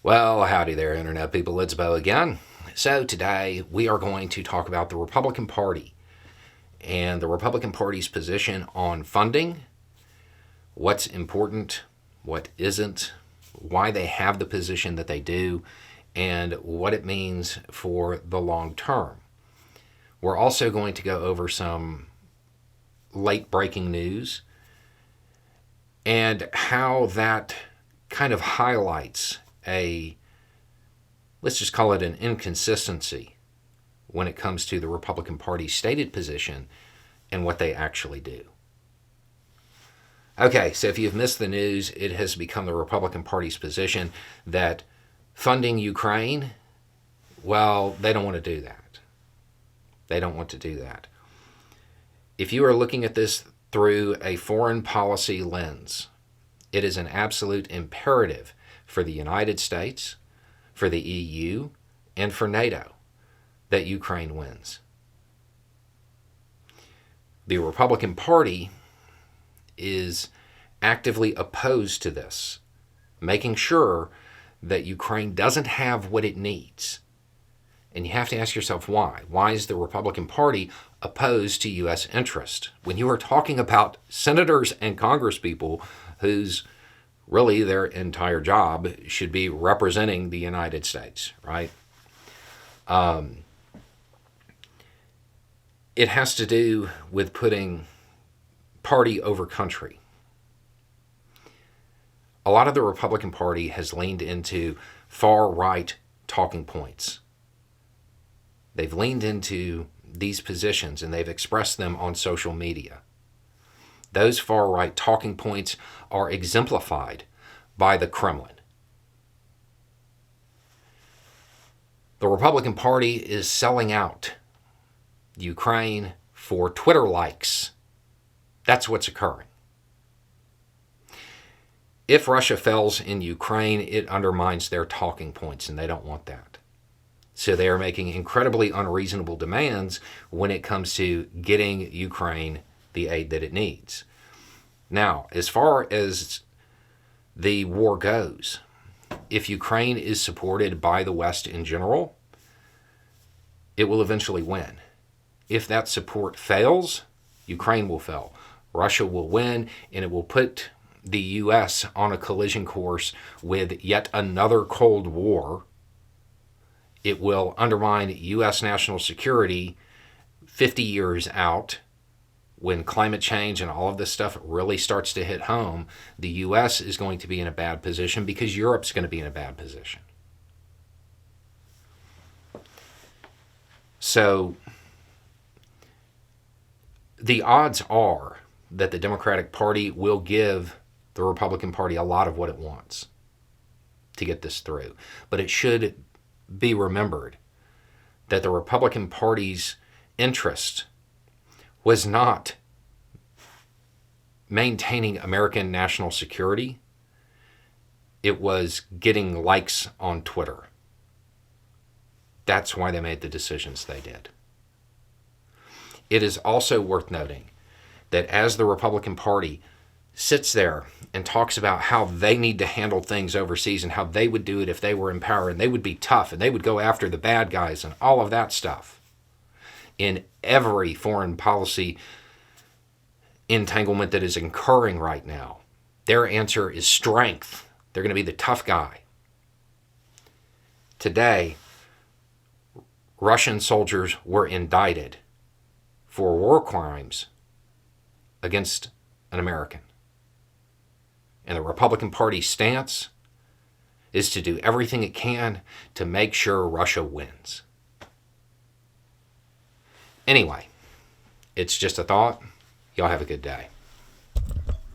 Well, howdy there, Internet people. It's Bo again. So, today we are going to talk about the Republican Party and the Republican Party's position on funding, what's important, what isn't, why they have the position that they do, and what it means for the long term. We're also going to go over some late breaking news and how that kind of highlights let's just call it an inconsistency when it comes to the Republican Party's stated position and what they actually do. Okay, so if you've missed the news, it has become the Republican Party's position that funding Ukraine, well, they don't want to do that. They don't want to do that. If you are looking at this through a foreign policy lens, it is an absolute imperative for the United States, for the EU, and for NATO that Ukraine wins. The Republican Party is actively opposed to this, making sure that Ukraine doesn't have what it needs. And you have to ask yourself why. Why is the Republican Party opposed to U.S. interest? When you are talking about senators and congresspeople whose really their entire job should be representing the United States, right? It has to do with putting party over country. A lot of the Republican Party has leaned into far-right talking points. They've leaned into these positions and they've expressed them on social media. Those far-right talking points are exemplified by the Kremlin. The Republican Party is selling out Ukraine for Twitter likes. That's what's occurring. If Russia fails in Ukraine, it undermines their talking points, and they don't want that. So they are making incredibly unreasonable demands when it comes to getting Ukraine the aid that it needs. Now, as far as the war goes, if Ukraine is supported by the West in general, it will eventually win. If that support fails, Ukraine will fail. Russia will win, and it will put the U.S. on a collision course with yet another Cold War. It will undermine U.S. national security 50 years out. When climate change and all of this stuff really starts to hit home, the U.S. is going to be in a bad position because Europe's going to be in a bad position. So the odds are that the Democratic Party will give the Republican Party a lot of what it wants to get this through. But it should be remembered that the Republican Party's interest was not maintaining American national security. It was getting likes on Twitter. That's why they made the decisions they did. It is also worth noting that as the Republican Party sits there and talks about how they need to handle things overseas and how they would do it if they were in power, and they would be tough and they would go after the bad guys and all of that stuff, in every foreign policy entanglement that is occurring right now, their answer is strength. They're going to be the tough guy. Today, Russian soldiers were indicted for war crimes against an American. And the Republican Party's stance is to do everything it can to make sure Russia wins. Anyway, it's just a thought. Y'all have a good day.